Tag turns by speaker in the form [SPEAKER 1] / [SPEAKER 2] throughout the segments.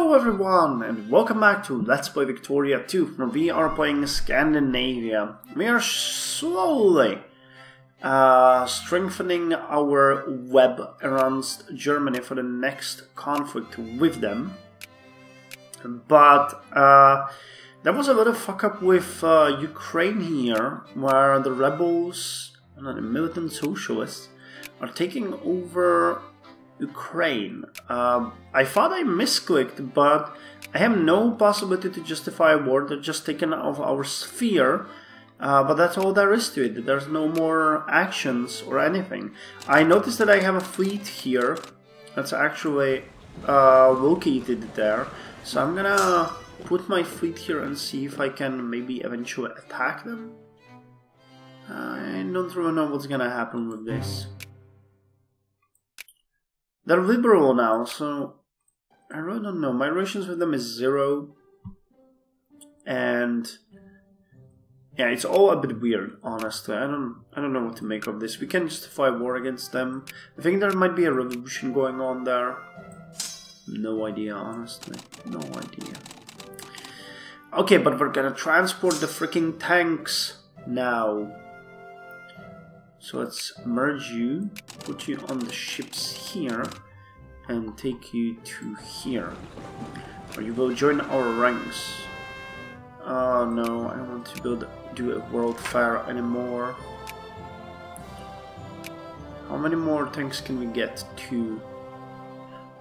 [SPEAKER 1] Hello everyone and welcome back to Let's Play Victoria 2, where we are playing Scandinavia. We are slowly strengthening our web around Germany for the next conflict with them. But there was a little fuck up with Ukraine here, where the rebels and the militant socialists are taking over Ukraine. I thought I misclicked, but I have no possibility to justify a war. They're just taken out of our sphere, but that's all there is to it. There's no more actions or anything. I noticed that I have a fleet here that's actually located there, so I'm gonna put my fleet here and see if I can maybe eventually attack them. I don't really know what's gonna happen with this. They're liberal now, so I really don't know. My relations with them is 0. And yeah, it's all a bit weird, honestly. I don't know what to make of this. We can justify war against them. I think there might be a revolution going on there. No idea, honestly. No idea. Okay, but we're gonna transport the freaking tanks now. So let's merge you, put you on the ships here, and take you to here. Or you will join our ranks. Oh no, I don't want to do a world fair anymore. How many more tanks can we get? 2.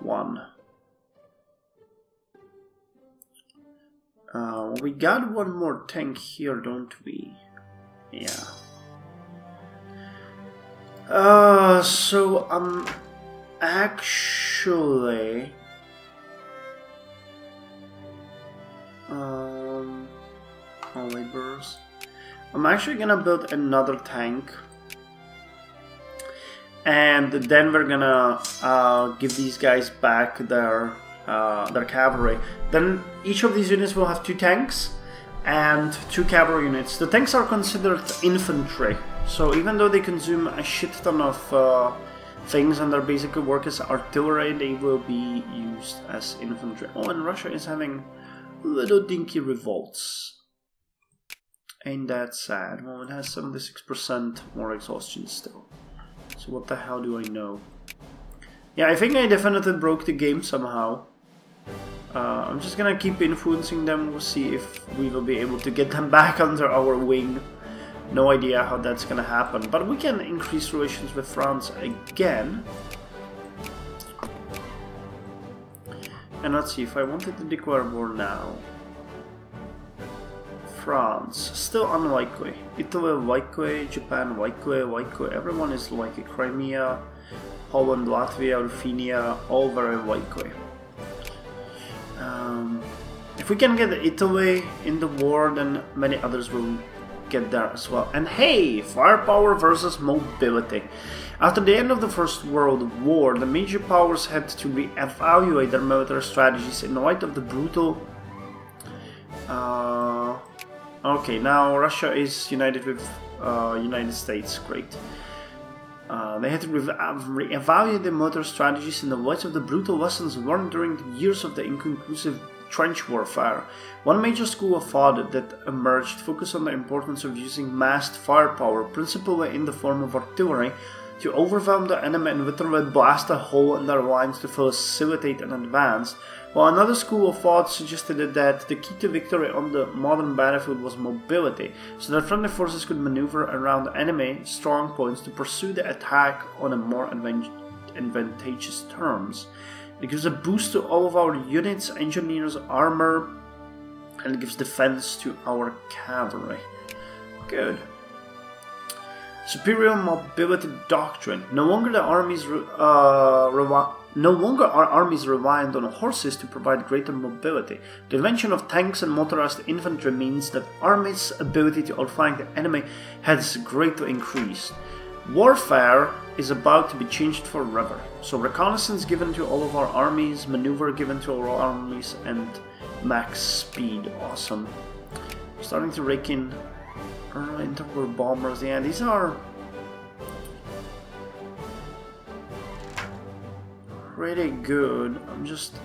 [SPEAKER 1] 1. We got one more tank here, don't we? Yeah. So I'm actually laborers. I'm actually gonna build another tank, and then we're gonna give these guys back their cavalry. Then each of these units will have 2 tanks and 2 cavalry units. The tanks are considered infantry. So even though they consume a shit ton of things and their basically work as artillery, they will be used as infantry. Oh, and Russia is having little dinky revolts. Ain't that sad? Well, it has 76% more exhaustion still. So what the hell do I know? Yeah, I think I definitely broke the game somehow. I'm just gonna keep influencing them. We'll see if we will be able to get them back under our wing. No idea how that's gonna happen, but we can increase relations with France again. And let's see, if I wanted to declare war now. France, still unlikely. Italy likely, Japan likely, everyone is likely. Crimea, Poland, Latvia, Ruthenia, all very likely. If we can get Italy in the war, then many others will get there as well. And hey, firepower versus mobility. After the end of the First World War, the major powers had to re-evaluate their military strategies in light of the brutal... Okay, now Russia is united with United States, great. They had to re-evaluate their military strategies in the light of the brutal lessons learned during the years of the inconclusive trench warfare. One major school of thought that emerged focused on the importance of using massed firepower, principally in the form of artillery, to overwhelm the enemy and literally blast a hole in their lines to facilitate an advance, while another school of thought suggested that the key to victory on the modern battlefield was mobility, so that friendly forces could maneuver around enemy strong points to pursue the attack on a more advantageous terms. It gives a boost to all of our units, engineers, armor, and it gives defense to our cavalry. Good. Superior mobility doctrine. No longer are armies reliant on horses to provide greater mobility. The invention of tanks and motorized infantry means that armies' ability to outflank the enemy has greatly increased. Warfare is about to be changed forever. So reconnaissance given to all of our armies, maneuver given to all our armies, and max speed. Awesome. Starting to rake in interval bombers. Yeah, these are pretty good. I'm just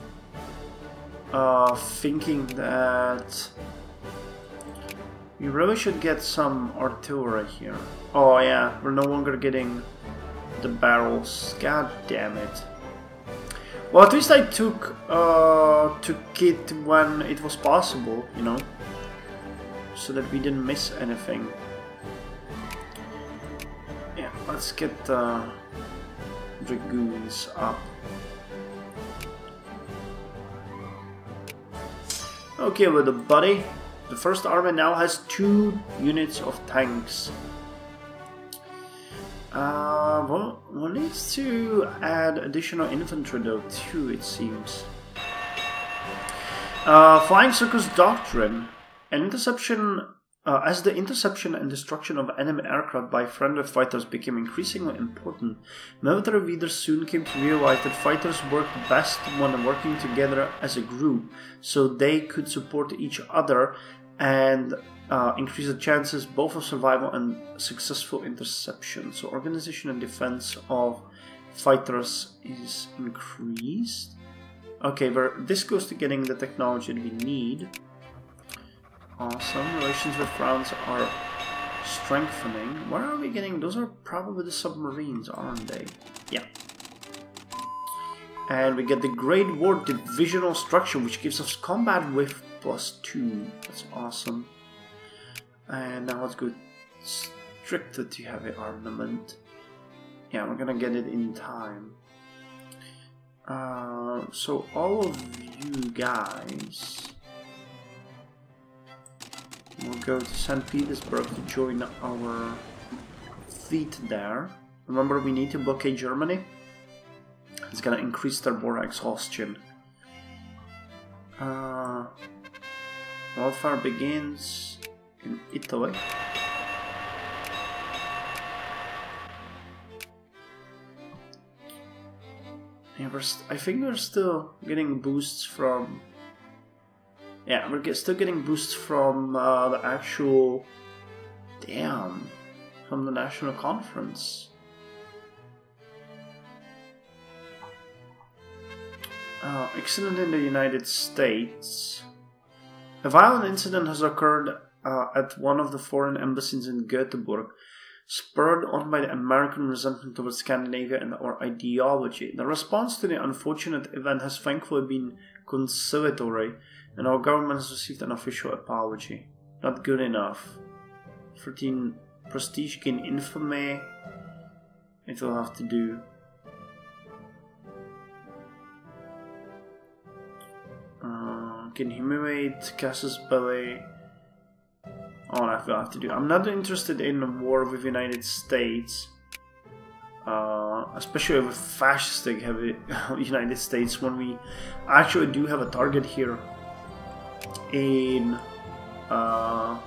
[SPEAKER 1] thinking that we really should get some artillery here. Oh yeah, we're no longer getting the barrels. God damn it. Well, at least I took it when it was possible, you know, so that we didn't miss anything. Yeah, let's get the dragoons up. Okay, with the buddy, the first army now has 2 units of tanks. Well, one needs to add additional infantry though too, it seems. Flying Circus Doctrine. An interception, as the interception and destruction of enemy aircraft by friendly fighters became increasingly important, military leaders soon came to realize that fighters worked best when working together as a group, so they could support each other and increase the chances both of survival and successful interception. So organization and defense of fighters is increased. Okay, but this goes to getting the technology that we need. Awesome. Relations with France are strengthening. Where are we getting? Those are probably the submarines, aren't they? Yeah. And we get the Great War divisional structure, which gives us combat width +2. That's awesome. And now let's go strictly to heavy armament. Yeah, we're gonna get it in time. So all of you guys will go to St. Petersburg to join our fleet there. Remember, we need to blockade Germany. It's gonna increase their border exhaustion. Wildfire begins in Italy. Yeah, I think we're still getting boosts from... Yeah, we're still getting boosts from the actual... Damn. From the National Conference. Accident in the United States. A violent incident has occurred at one of the foreign embassies in Göteborg, spurred on by the American resentment towards Scandinavia and our ideology. The response to the unfortunate event has thankfully been conciliatory, and our government has received an official apology. Not good enough. 13 prestige gain infamy. It will have to do. Can humiliate Casus Belli. Oh, that will have to do. I'm not interested in a war with the United States. Especially with fascistic heavy United States, when we actually do have a target here in... Oh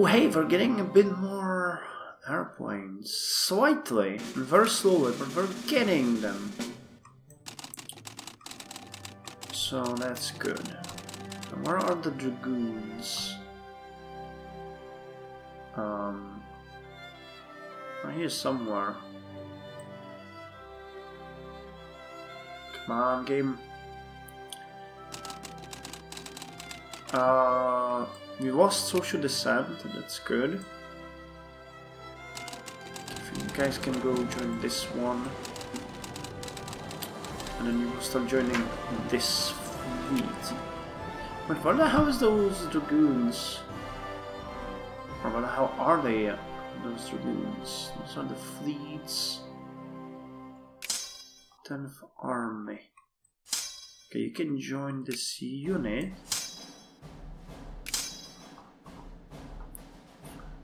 [SPEAKER 1] hey, we're getting a bit more airplanes. Slightly. Very slowly, but we're getting them. So that's good. And where are the dragoons? Right here somewhere. Come on, game. We lost social descent, that's good. If you guys can go join this one. And then you will start joining this fleet. But what the hell is those dragoons? Or what the hell are they, those dragoons? Those are the fleets. 10th Army. Okay, you can join this unit.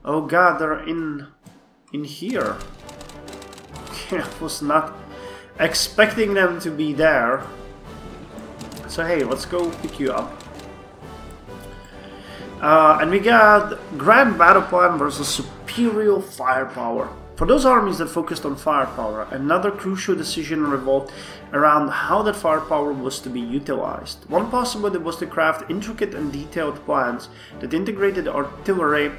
[SPEAKER 1] Oh god, they're in here. Okay, I was not expecting them to be there. So hey, let's go pick you up. And we got Grand Battle Plan versus Superior Firepower. For those armies that focused on firepower, another crucial decision revolved around how that firepower was to be utilized. One possibility was to craft intricate and detailed plans that integrated artillery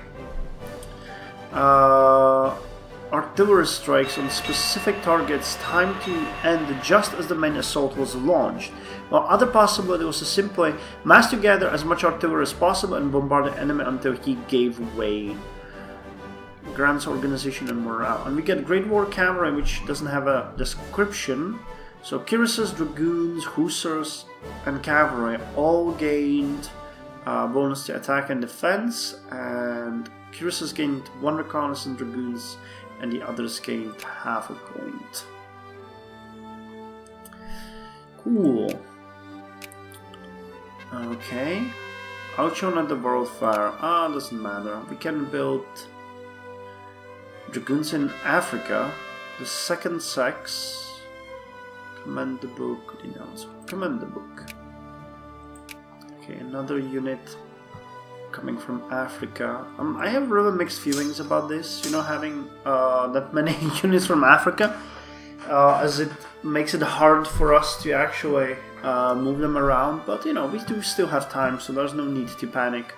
[SPEAKER 1] artillery strikes on specific targets timed to end just as the main assault was launched, while other possibility was to simply mass together as much artillery as possible and bombard the enemy until he gave way. Grants organization and morale. And we get Great War Cavalry, which doesn't have a description. So cuirassiers, dragoons, hussars, and cavalry all gained bonus to attack and defense, and cuirassiers gained 1 reconnaissance, dragoons and the others gained half a point. Cool. Okay. Outshone at the World Fair. Doesn't matter. We can build dragoons in Africa. The second sex. Command the book. Command the book. Okay, another unit coming from Africa. I have really mixed feelings about this, you know, having that many units from Africa, as it makes it hard for us to actually move them around, but you know, we do still have time, so there's no need to panic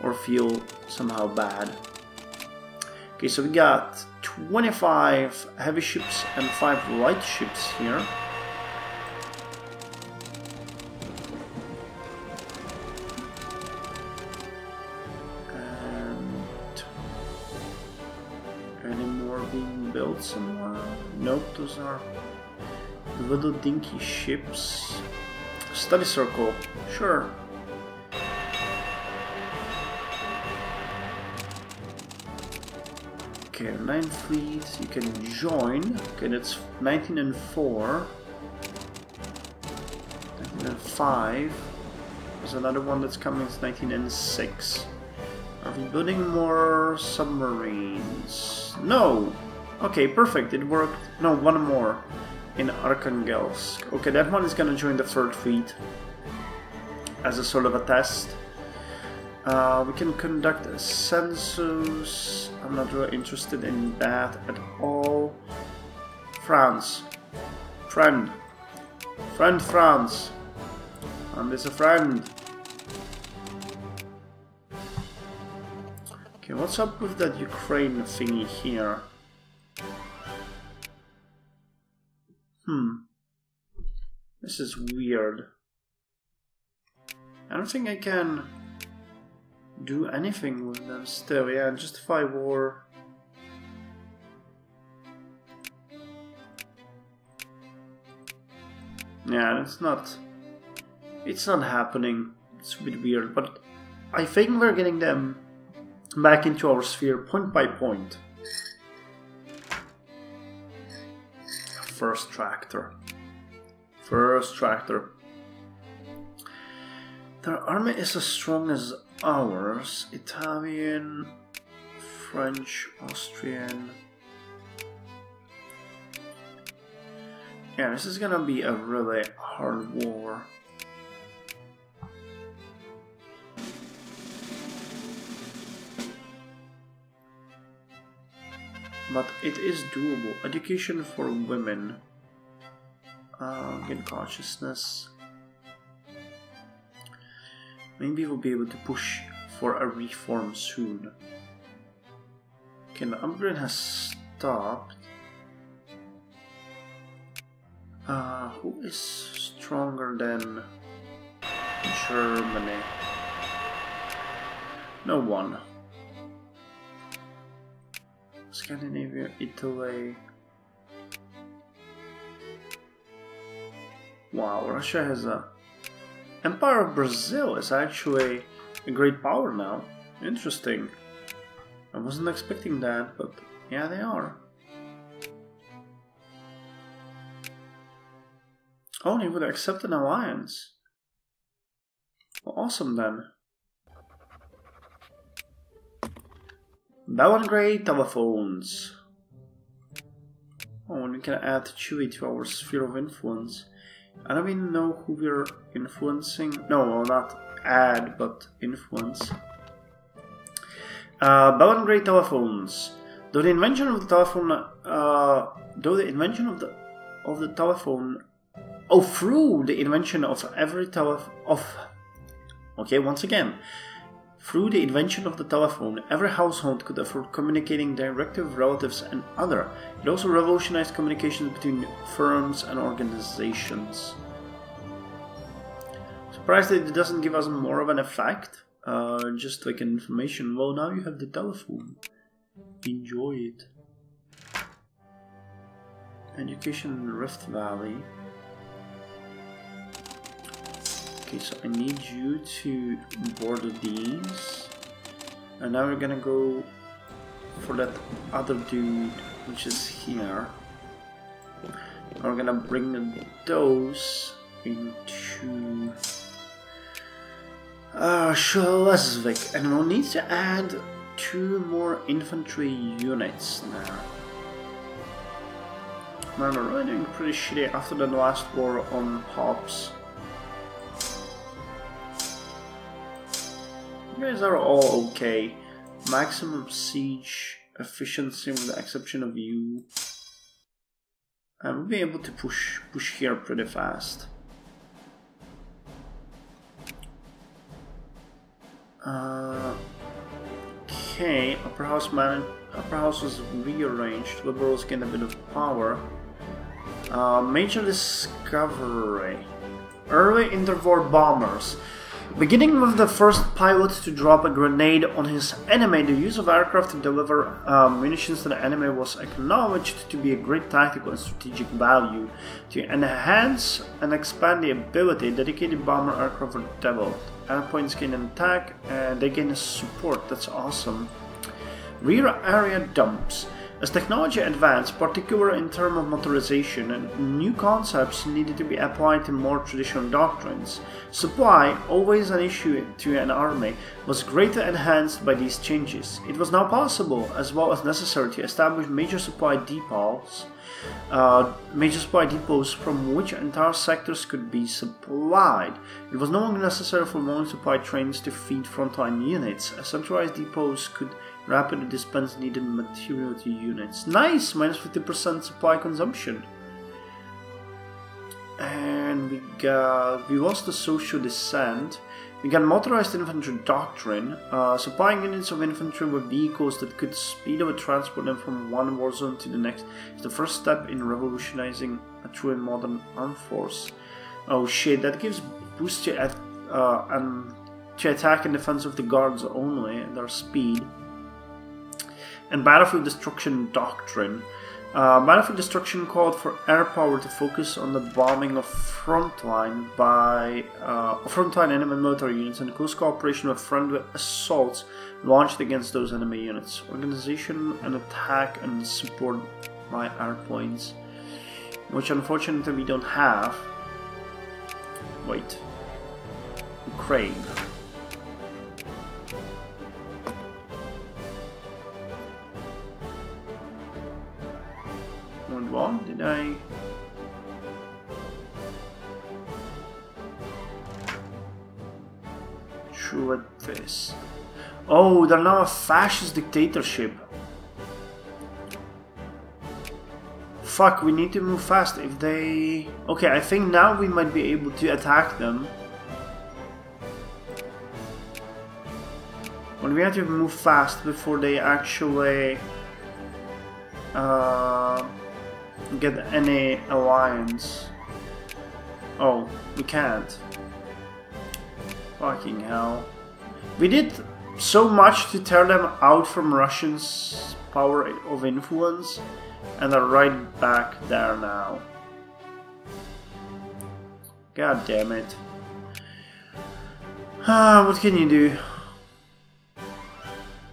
[SPEAKER 1] or feel somehow bad. Okay, so we got 25 heavy ships and 5 light ships here. Built somewhere? Nope, those are little dinky ships. Study circle, sure. Okay, 9 fleets, you can join. Okay, that's 19 and 4. 19 and 5. There's another one that's coming, it's 19 and 6. Are we building more submarines? No! Okay, perfect, it worked. No, one more in Arkhangelsk. Okay, that one is gonna join the 3rd fleet as a sort of a test. We can conduct a census. I'm not really interested in that at all. France. Friend. Friend France. And there's a friend. Okay, what's up with that Ukraine thingy here? This is weird. I don't think I can do anything with them still. Yeah, justify war. Yeah, it's not happening. It's a bit weird, but I think we're getting them back into our sphere point by point. First tractor. First tractor. Their army is as strong as ours. Italian, French, Austrian. Yeah, this is gonna be a really hard war. But it is doable. Education for women. Gain consciousness. Maybe we'll be able to push for a reform soon. Okay, the upgrade has stopped. Who is stronger than Germany? No one. Scandinavia, Italy. Wow, Russia has a... Empire of Brazil is actually a great power now. Interesting. I wasn't expecting that, but yeah, they are. Oh, they would accept an alliance. Well, awesome then. Belgrade telephones. Oh, and we can add Chile to our sphere of influence. I don't even know who we're influencing. No, well, not add, but influence. Belgrade telephones. Though the invention of the telephone, through the invention of every telephone, okay, once again. Through the invention of the telephone, every household could afford communicating directly with relatives and others. It also revolutionized communications between firms and organizations. Surprised that it doesn't give us more of an effect, just like information. Well, now you have the telephone. Enjoy it. Education in Rift Valley. Okay, so I need you to border these. And now we're gonna go for that other dude, which is here. And we're gonna bring those into Schleswig. And we'll need to add 2 more infantry units now. Man, we're really doing pretty shitty after the last war on Hobbs. You guys are all okay. Maximum siege efficiency with the exception of you. And we'll be able to push here pretty fast. Okay, Upper House was rearranged. Liberals gain a bit of power. Major discovery. Early interwar bombers. Beginning with the first pilot to drop a grenade on his enemy, the use of aircraft to deliver munitions to the enemy was acknowledged to be a great tactical and strategic value. To enhance and expand the ability, dedicated bomber aircraft were developed. Airpoints gain an attack and they gain a support. That's awesome. Rear area dumps. As technology advanced, particularly in terms of motorization, new concepts needed to be applied to more traditional doctrines. Supply, always an issue to an army, was greatly enhanced by these changes. It was now possible, as well as necessary, to establish major supply depots from which entire sectors could be supplied. It was no longer necessary for long supply trains to feed frontline units. Centralized depots could rapidly dispense needed material to units. Nice! Minus 50% supply consumption. And we lost the social dissent. We got motorized infantry doctrine, supplying units of infantry with vehicles that could speed up and transport them from one war zone to the next is the first step in revolutionizing a true and modern armed force. Oh shit, that gives boost to attack and defense of the guards only, and their speed. And Battlefield Destruction Doctrine. Battlefield Destruction called for air power to focus on the bombing of frontline enemy military units and close cooperation with friendly assaults launched against those enemy units. Organization and attack and support by airplanes, which unfortunately we don't have. Wait. Ukraine. What did I? True at this. Oh, they're now a fascist dictatorship. Fuck, we need to move fast if they... Okay, I think now we might be able to attack them. But we have to move fast before they actually... get any alliance. Oh, we can't. Fucking hell. We did so much to tear them out from Russians' power of influence, and are right back there now. God damn it. What can you do?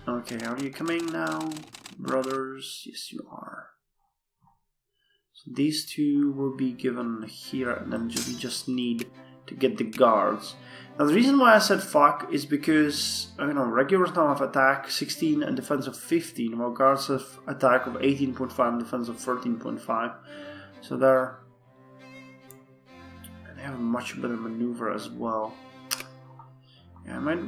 [SPEAKER 1] Okay, are you coming now, brothers? Yes, you are. These two will be given here, and then we just need to get the guards. Now the reason why I said fuck is because, you know, regulars now have attack 16 and defense of 15, while guards have attack of 18.5 and defense of 13.5. So they have a much better maneuver as well. Yeah, I might...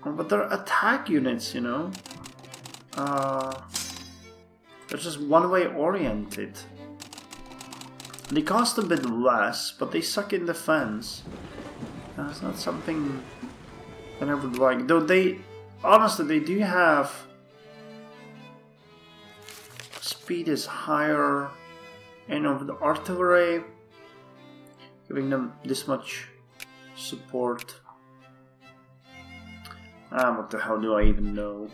[SPEAKER 1] Oh, but they're attack units, you know? They're just one-way oriented. They cost a bit less, but they suck in defense. That's not something than I would like. Though they, honestly, they do have speed is higher, and of the artillery, giving them this much support. What the hell do I even know?